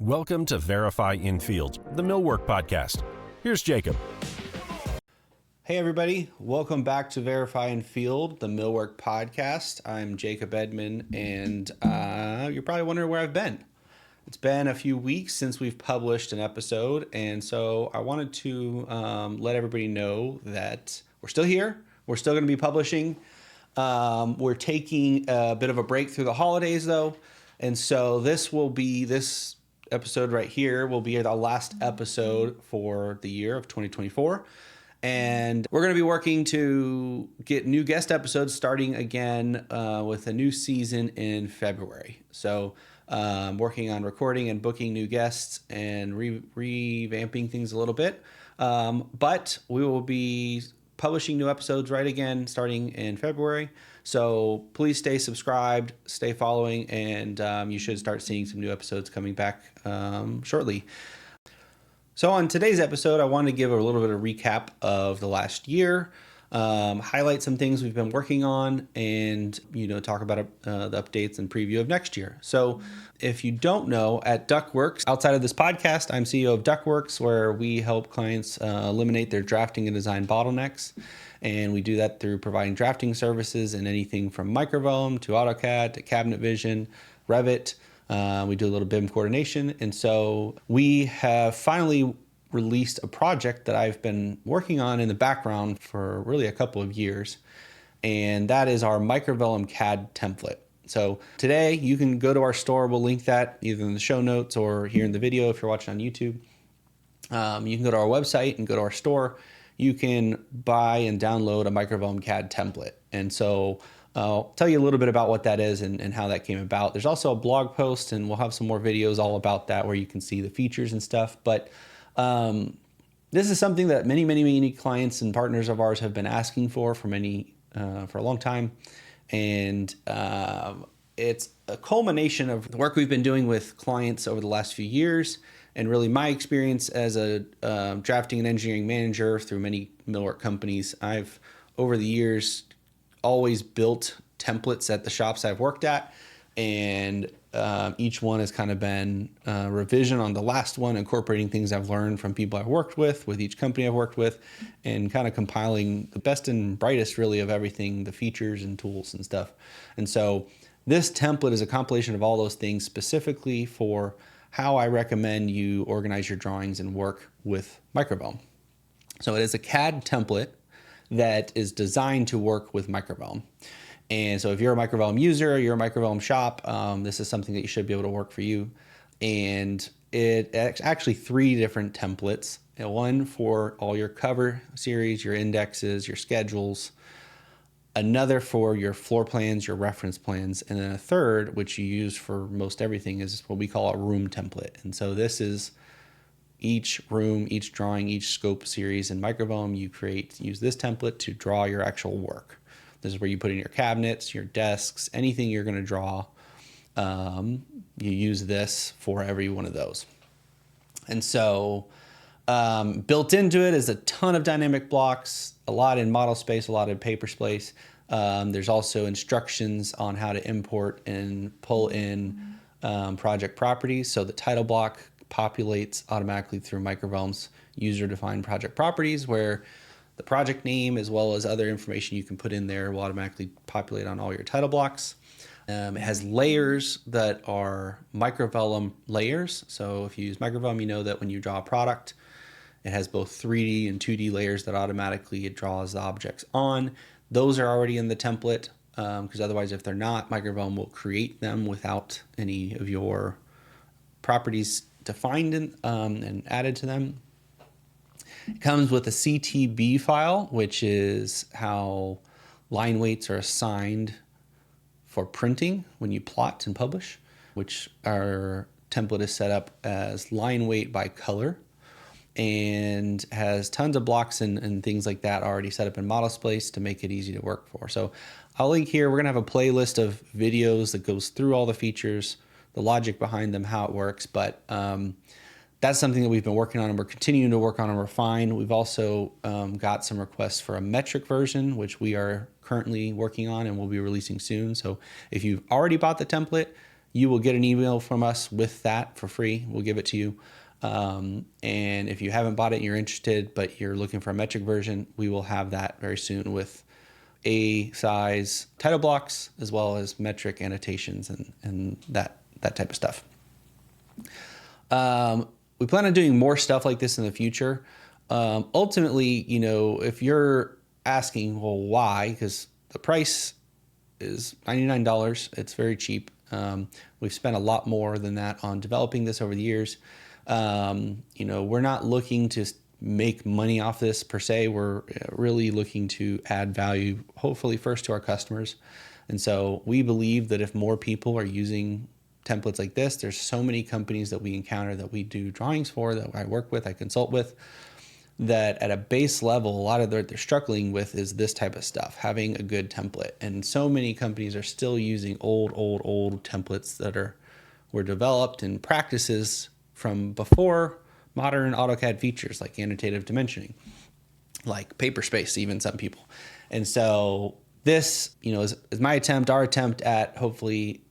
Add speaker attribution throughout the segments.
Speaker 1: Welcome to Verify in Field, the Millwork Podcast. Here's Jacob.
Speaker 2: Hey everybody, welcome back to Verify in Field, the Millwork Podcast. I'm Jacob Edmond, and you're probably wondering where I've been. It's been a few weeks since we've published an episode, and so I wanted to let everybody know that we're still here. We're still going to be publishing. We're taking a bit of a break through the holidays, though, and so this episode right here will be the last episode for the year of 2024. And we're going to be working to get new guest episodes starting again with a new season in February. So working on recording and booking new guests and revamping things a little bit. But we will be publishing new episodes right again starting in February. So please stay subscribed, stay following, and you should start seeing some new episodes coming back shortly. So on today's episode, I wanted to give a little bit of recap of the last year, highlight some things we've been working on, and talk about the updates and preview of next year. So if you don't know, at Duckworks, outside of this podcast, I'm CEO of Duckworks, where we help clients eliminate their drafting and design bottlenecks. And we do that through providing drafting services in anything from Microvellum to AutoCAD to Cabinet Vision, Revit. We do a little BIM coordination. And so we have finally released a project that I've been working on in the background for really a couple of years. And that is our Microvelum CAD template. So today you can go to our store. We'll link that either in the show notes or here in the video if you're watching on YouTube. You can go to our website and go to our store. You can buy and download a Microvellum CAD template. And so I'll tell you a little bit about what that is and how that came about. There's also a blog post, and we'll have some more videos all about that where you can see the features and stuff. But this is something that many clients and partners of ours have been asking for a long time. And it's a culmination of the work we've been doing with clients over the last few years, and really my experience as a drafting and engineering manager through many millwork companies. I've, over the years, always built templates at the shops I've worked at, and each one has kind of been a revision on the last one, incorporating things I've learned from people I've worked with each company I've worked with, and kind of compiling the best and brightest really of everything, the features and tools and stuff. And so this template is a compilation of all those things specifically for how I recommend you organize your drawings and work with Microvellum. So it is a CAD template that is designed to work with Microvellum. And so if you're a Microvellum user, you're a Microvellum shop, this is something that you should be able to work for you. And it's actually 3 different templates. One for all your cover series, your indexes, your schedules. Another for your floor plans, your reference plans. And then a third, which you use for most everything, is what we call a room template. And so this is each room, each drawing, each scope series in Microvellum. Use this template to draw your actual work. This is where you put in your cabinets, your desks, anything you're going to draw. You use this for every one of those. And so built into it is a ton of dynamic blocks, a lot in model space, a lot in paper space. There's also instructions on how to import and pull in project properties. So the title block populates automatically through Microvellum's user-defined project properties, where the project name as well as other information you can put in there will automatically populate on all your title blocks. It has layers that are Microvellum layers. So if you use Microvellum, you know that when you draw a product, it has both 3D and 2D layers that automatically it draws the objects on. Those are already in the template, because otherwise if they're not, Microvellum will create them without any of your properties defined and added to them. It comes with a CTB file, which is how line weights are assigned for printing when you plot and publish, which our template is set up as line weight by color, and has tons of blocks and things like that already set up in model space to make it easy to work for. So I'll link here. We're going to have a playlist of videos that goes through all the features, the logic behind them, how it works. But that's something that we've been working on and we're continuing to work on and refine. We've also got some requests for a metric version, which we are currently working on and we'll be releasing soon. So if you've already bought the template, you will get an email from us with that for free. We'll give it to you. And if you haven't bought it and you're interested, but you're looking for a metric version, we will have that very soon with A size title blocks, as well as metric annotations and that type of stuff. We plan on doing more stuff like this in the future. Ultimately, if you're asking, well, why? Because the price is $99. It's very cheap. We've spent a lot more than that on developing this over the years. We're not looking to make money off this per se. We're really looking to add value, hopefully first to our customers. And so we believe that if more people are using templates like this, there's so many companies that we encounter that we do drawings for, that I work with, I consult with, that at a base level, a lot of what they're struggling with is this type of stuff, having a good template. And so many companies are still using old templates that were developed and practices from before modern AutoCAD features like annotative dimensioning, like paper space, even some people. And so this, is our attempt at hopefully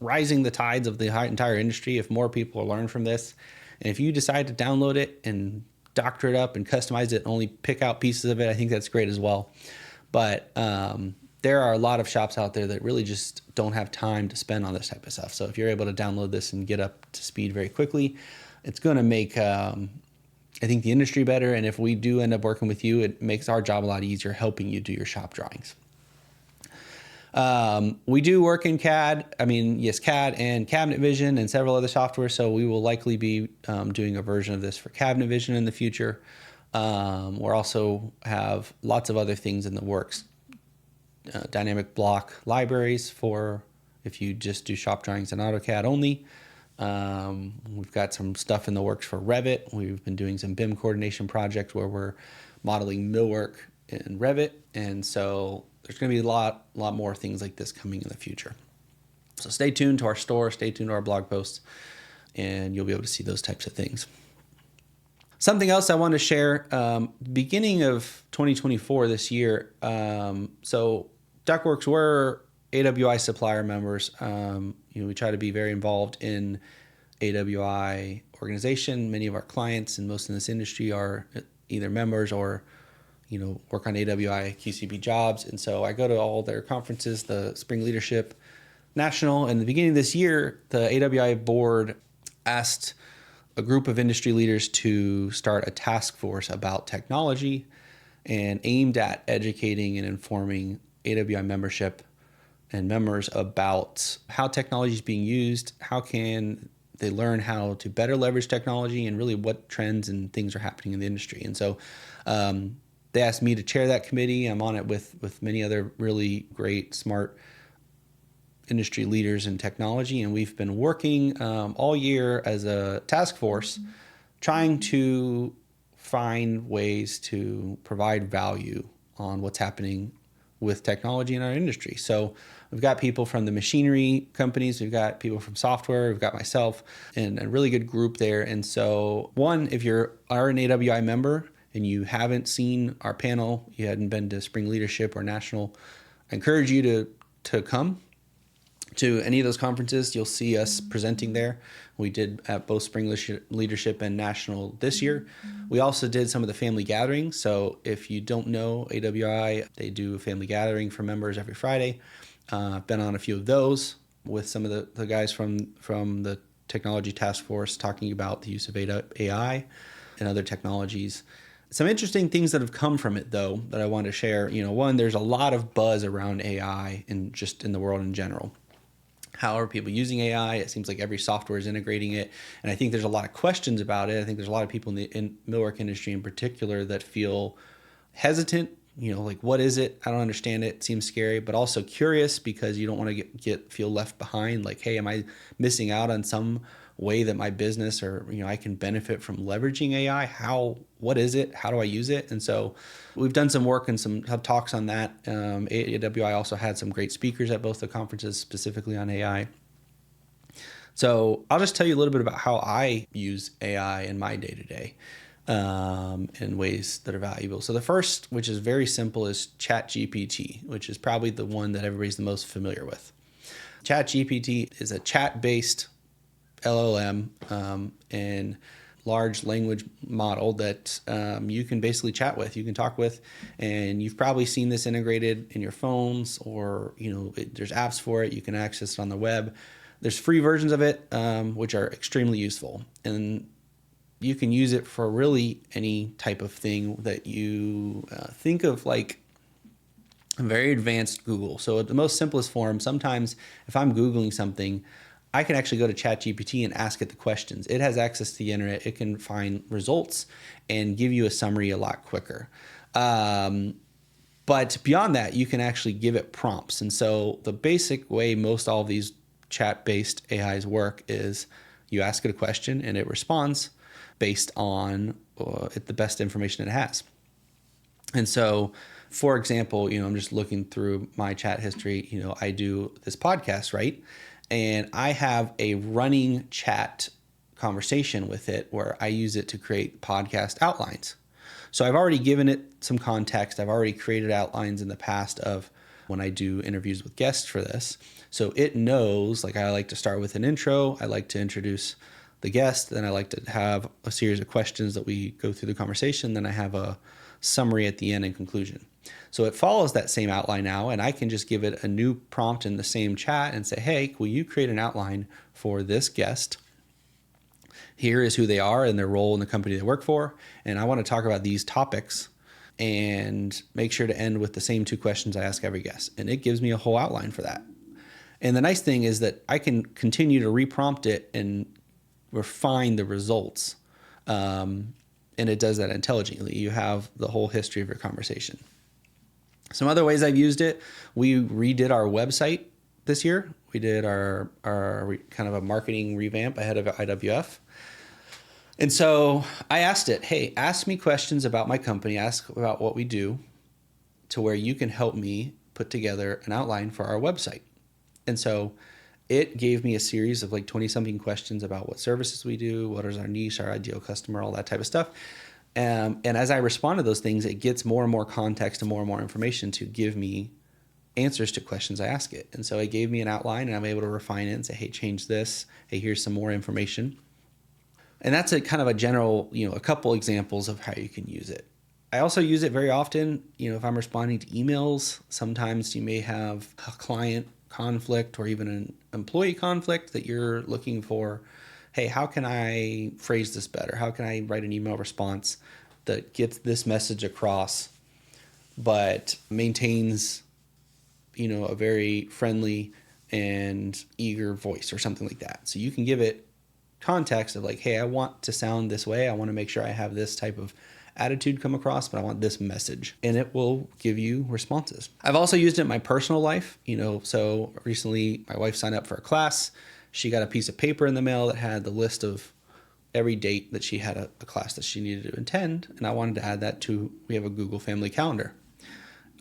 Speaker 2: rising the tides of the entire industry. If more people learn from this, and if you decide to download it and doctor it up and customize it and only pick out pieces of it, I think that's great as well. But there are a lot of shops out there that really just don't have time to spend on this type of stuff. So if you're able to download this and get up to speed very quickly, it's going to make, I think, the industry better. And if we do end up working with you, it makes our job a lot easier helping you do your shop drawings. We do work in CAD. CAD and Cabinet Vision and several other software. So we will likely be doing a version of this for Cabinet Vision in the future. We'll also have lots of other things in the works. Dynamic block libraries for if you just do shop drawings in AutoCAD only. We've got some stuff in the works for Revit. We've been doing some BIM coordination projects where we're modeling millwork in Revit. And so there's going to be a lot more things like this coming in the future. So stay tuned to our store, stay tuned to our blog posts, and you'll be able to see those types of things. Something else I want to share, beginning of 2024 this year, so Duckworks, we're AWI supplier members. We try to be very involved in AWI organization. Many of our clients and most in this industry are either members or work on AWI QCB jobs. And so I go to all their conferences, the Spring Leadership National. And at the beginning of this year, the AWI board asked a group of industry leaders to start a task force about technology and aimed at educating and informing AWI membership and members about how technology is being used, how can they learn how to better leverage technology, and really what trends and things are happening in the industry. And so they asked me to chair that committee. I'm on it with many other really great, smart industry leaders in technology. And we've been working all year as a task force, trying to find ways to provide value on what's happening with technology in our industry. So we've got people from the machinery companies, we've got people from software, we've got myself, and a really good group there. And so one, if you are an AWI member and you haven't seen our panel, you hadn't been to Spring Leadership or National, I encourage you to come to any of those conferences. You'll see us presenting there. We did at both Spring Leadership and National this year. We also did some of the family gatherings. So if you don't know AWI, they do a family gathering for members every Friday. I've been on a few of those with some of the guys from the technology task force talking about the use of AI and other technologies. Some interesting things that have come from it, though, that I want to share. One, there's a lot of buzz around AI and just in the world in general. How are people using AI? It seems like every software is integrating it. And I think there's a lot of questions about it. I think there's a lot of people in the millwork industry in particular that feel hesitant. Like, what is it? I don't understand it. It seems scary, but also curious because you don't want to feel left behind. Like, hey, am I missing out on some way that my business or I can benefit from leveraging AI? What is it? How do I use it? And so we've done some work and some talks on that. AWI also had some great speakers at both the conferences specifically on AI. So I'll just tell you a little bit about how I use AI in my day-to-day in ways that are valuable. So the first, which is very simple, is ChatGPT, which is probably the one that everybody's the most familiar with. ChatGPT is a chat-based LLM and large language model that you can basically chat with, you can talk with, and you've probably seen this integrated in your phones, or there's apps for it. You can access it on the web. There's free versions of it, which are extremely useful, and you can use it for really any type of thing that you think of, like a very advanced Google. So at the most simplest form, sometimes if I'm Googling something, I can actually go to ChatGPT and ask it the questions. It has access to the internet. It can find results and give you a summary a lot quicker. But beyond that, you can actually give it prompts. And so the basic way most all of these chat-based AIs work is you ask it a question and it responds based on the best information it has. And so, for example, I'm just looking through my chat history. I do this podcast, right? And I have a running chat conversation with it where I use it to create podcast outlines. So I've already given it some context. I've already created outlines in the past of when I do interviews with guests for this. So it knows, like, I like to start with an intro. I like to introduce the guest. Then I like to have a series of questions that we go through the conversation. Then I have a summary at the end and conclusion. So it follows that same outline now, and I can just give it a new prompt in the same chat and say, hey, will you create an outline for this guest? Here is who they are and their role in the company they work for, and I want to talk about these topics, and make sure to end with the same 2 questions I ask every guest. And it gives me a whole outline for that. And the nice thing is that I can continue to reprompt it and refine the results, and it does that intelligently. You have the whole history of your conversation. Some other ways I've used it: we redid our website this year. We did our kind of a marketing revamp ahead of IWF. And so I asked it, hey, ask me questions about my company, ask about what we do, to where you can help me put together an outline for our website. And so it gave me a series of like 20-something questions about what services we do, what is our niche, our ideal customer, all that type of stuff. And as I respond to those things, it gets more and more context and more information to give me answers to questions I ask it. And so it gave me an outline, and I'm able to refine it and say, hey, change this. Hey, here's some more information. And that's a kind of a general, a couple examples of how you can use it. I also use it very often, if I'm responding to emails. Sometimes you may have a client conflict or even an employee conflict that you're looking for. Hey, how can I phrase this better? How can I write an email response that gets this message across, but maintains, a very friendly and eager voice or something like that. So you can give it context of like, hey, I want to sound this way. I want to make sure I have this type of attitude come across, but I want this message, and it will give you responses. I've also used it in my personal life. So recently my wife signed up for a class. She got a piece of paper in the mail that had the list of every date that she had a class that she needed to attend. And I wanted to add that we have a Google Family Calendar.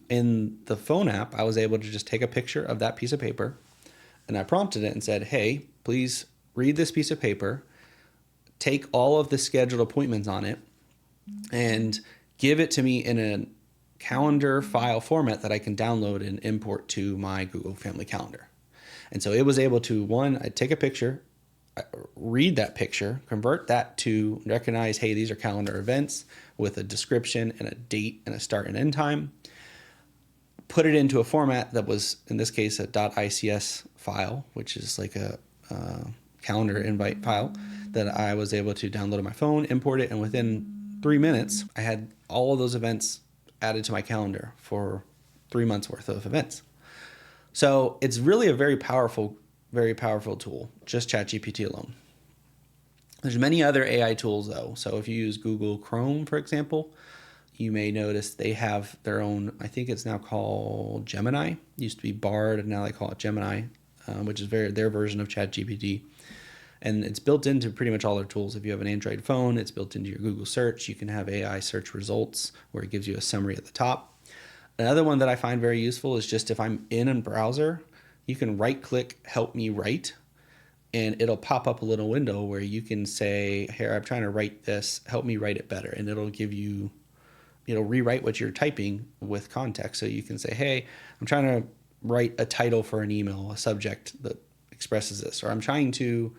Speaker 2: In the phone app, I was able to just take a picture of that piece of paper, and I prompted it and said, hey, please read this piece of paper, take all of the scheduled appointments on it, and give it to me in a calendar file format that I can download and import to my Google Family Calendar. And so it was able to, I'd take a picture, read that picture, convert that to recognize, hey, these are calendar events with a description and a date and a start and end time, put it into a format that was, in this case, a .ics file, which is like a calendar invite file that I was able to download on my phone, import it, and within 3 minutes, I had all of those events added to my calendar for 3 months worth of events. So it's really a very powerful tool, just ChatGPT alone. There's many other AI tools though. So if you use Google Chrome, for example, you may notice they have their own, I think it's now called Gemini. It used to be Bard, and now they call it Gemini, which is their version of ChatGPT. And it's built into pretty much all their tools. If you have an Android phone, it's built into your Google search. You can have AI search results where it gives you a summary at the top. Another one that I find very useful is just if I'm in a browser, you can right-click Help Me Write, and it'll pop up a little window where you can say, here, I'm trying to write this, help me write it better. And it'll give you, rewrite what you're typing with context. So you can say, hey, I'm trying to write a title for an email, a subject that expresses this, or I'm trying to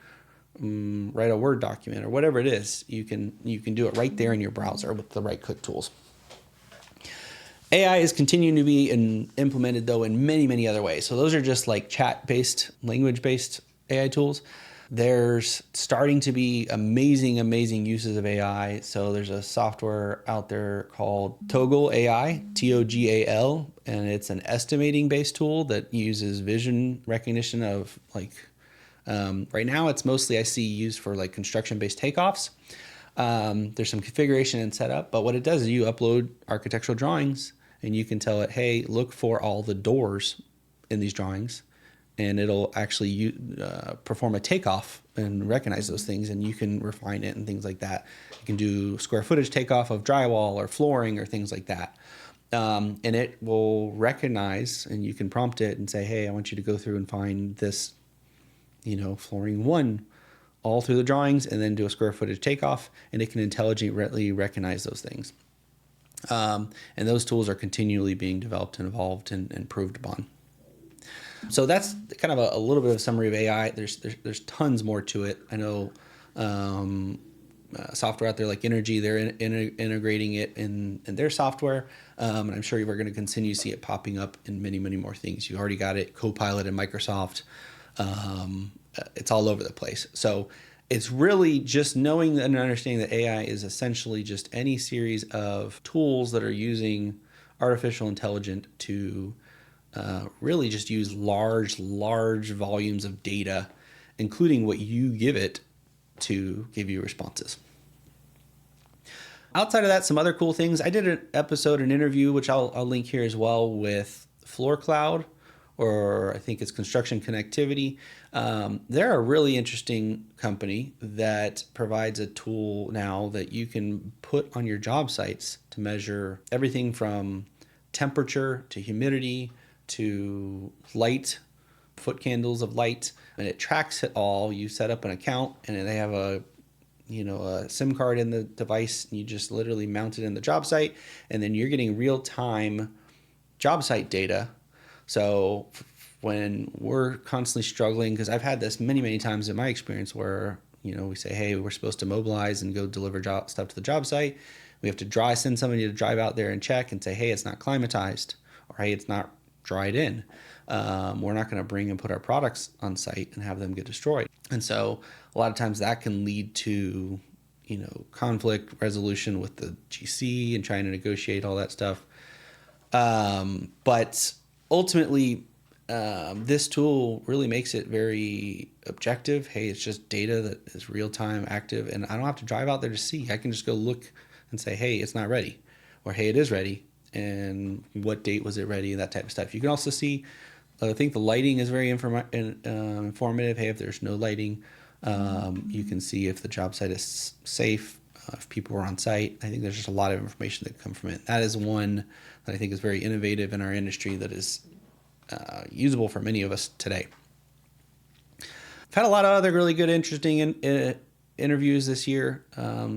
Speaker 2: write a Word document, or whatever it is, you can do it right there in your browser with the right-click tools. AI is continuing to be implemented, though, in many, many other ways. So those are just like chat-based, language-based AI tools. There's starting to be amazing, amazing uses of AI. So there's a software out there called TogalAI, TOGAL, and it's an estimating-based tool that uses vision recognition of right now it's mostly I see used for like construction-based takeoffs. There's some configuration and setup, but what it does is you upload architectural drawings and you can tell it, hey, look for all the doors in these drawings, and it'll actually perform a takeoff and recognize those things, and you can refine it and things like that. You can do square footage takeoff of drywall or flooring or things like that. And it will recognize, and you can prompt it and say, hey, I want you to go through and find this, flooring 1 all through the drawings, and then do a square footage takeoff, and it can intelligently recognize those things. And those tools are continually being developed and evolved and improved upon. So that's kind of a little bit of a summary of AI. There's tons more to it. I know software out there like Energy, they're integrating it in their software. And I'm sure we're going to continue to see it popping up in many, many more things. You already got it, Copilot in Microsoft. It's all over the place. So it's really just knowing and understanding that AI is essentially just any series of tools that are using artificial intelligence to really just use large volumes of data, including what you give it, to give you responses. Outside of that, some other cool things. I did an interview, which I'll link here as well, with Floor Cloud, or I think it's Construction Connectivity. They're a really interesting company that provides a tool now that you can put on your job sites to measure everything from temperature to humidity to light, foot candles of light, and it tracks it all. You set up an account, and they have a SIM card in the device, and you just literally mount it in the job site, and then you're getting real-time job site data. So when we're constantly struggling, because I've had this many, many times in my experience where, we say, hey, we're supposed to mobilize and go deliver stuff to the job site. We have to send somebody to drive out there and check and say, hey, it's not climatized, or hey, it's not dried in. We're not going to bring and put our products on site and have them get destroyed. And so a lot of times that can lead to, conflict resolution with the GC and trying to negotiate all that stuff. But ultimately, this tool really makes it very objective. Hey, it's just data that is real-time active, and I don't have to drive out there to see. I can just go look and say, hey, it's not ready, or hey, it is ready, and what date was it ready, that type of stuff. You can also see, I think the lighting is very informative. Hey, if there's no lighting, you can see if the job site is safe, if people are on site. I think there's just a lot of information that come from it. That is one that I think is very innovative in our industry that is usable for many of us today. I've had a lot of other really good, interesting interviews this year.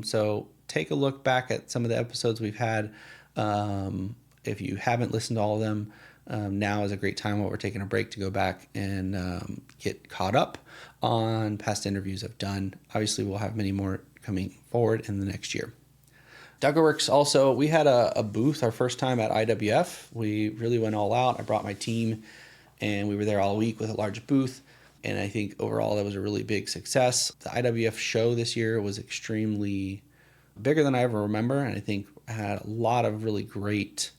Speaker 2: So take a look back at some of the episodes we've had. If you haven't listened to all of them, now is a great time while we're taking a break to go back and get caught up on past interviews I've done. Obviously, we'll have many more coming forward in the next year. Duckworks also, we had a booth our first time at IWF. We really went all out. I brought my team, and we were there all week with a large booth. And I think overall that was a really big success. The IWF show this year was extremely bigger than I ever remember. And I think I had a lot of really great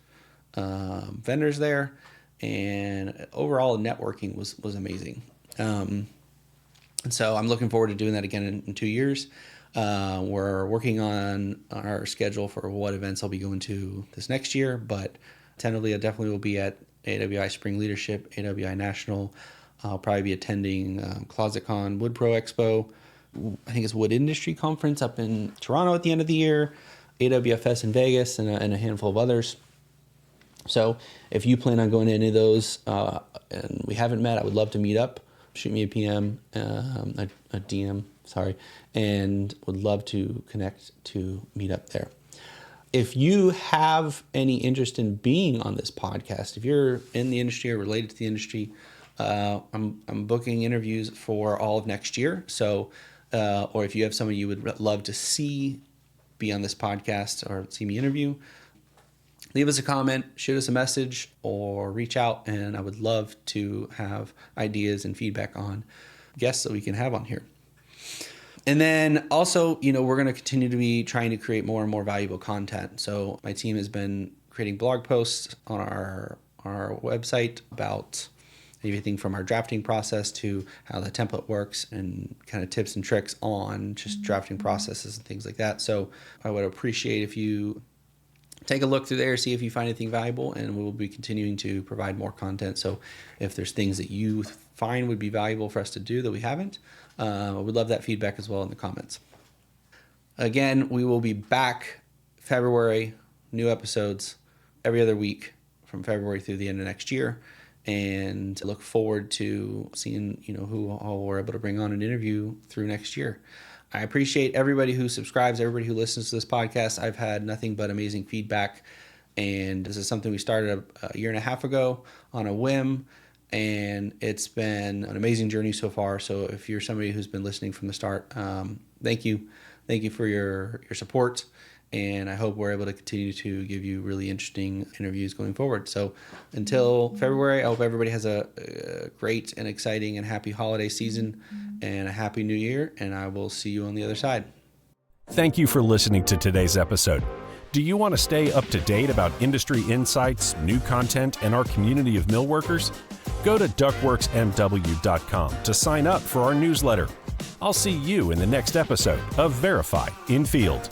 Speaker 2: vendors there. And overall networking was amazing. And so I'm looking forward to doing that again in 2 years. We're working on our schedule for what events I'll be going to this next year, but tentatively I definitely will be at AWI Spring Leadership, AWI National. I'll probably be attending ClosetCon, Wood Pro Expo. I think it's Wood Industry Conference up in Toronto at the end of the year, AWFS in Vegas, and a handful of others. So if you plan on going to any of those and we haven't met, I would love to meet up. Shoot me a PM, a DM, and would love to connect to meet up there. If you have any interest in being on this podcast, if you're in the industry or related to the industry, I'm booking interviews for all of next year. So, or if you have someone you would love to see be on this podcast or see me interview, leave us a comment, shoot us a message, or reach out, and I would love to have ideas and feedback on guests that we can have on here. And then also, we're going to continue to be trying to create more and more valuable content. So my team has been creating blog posts on our website about everything from our drafting process to how the template works and kind of tips and tricks on just drafting processes and things like that. So I would appreciate if you take a look through there, see if you find anything valuable, and we will be continuing to provide more content. So if there's things that you find would be valuable for us to do that we haven't, we'd love that feedback as well in the comments. Again, we will be back February, new episodes every other week from February through the end of next year. And look forward to seeing, who all we're able to bring on an interview through next year. I appreciate everybody who subscribes, everybody who listens to this podcast. I've had nothing but amazing feedback. And this is something we started a year and a half ago on a whim. And it's been an amazing journey so far. So if you're somebody who's been listening from the start, thank you. Thank you for your support. And I hope we're able to continue to give you really interesting interviews going forward. So until February, I hope everybody has a great and exciting and happy holiday season and a happy new year. And I will see you on the other side.
Speaker 1: Thank you for listening to today's episode. Do you want to stay up to date about industry insights, new content, and our community of millworkers? Go to duckworksmw.com to sign up for our newsletter. I'll see you in the next episode of Verify in Field.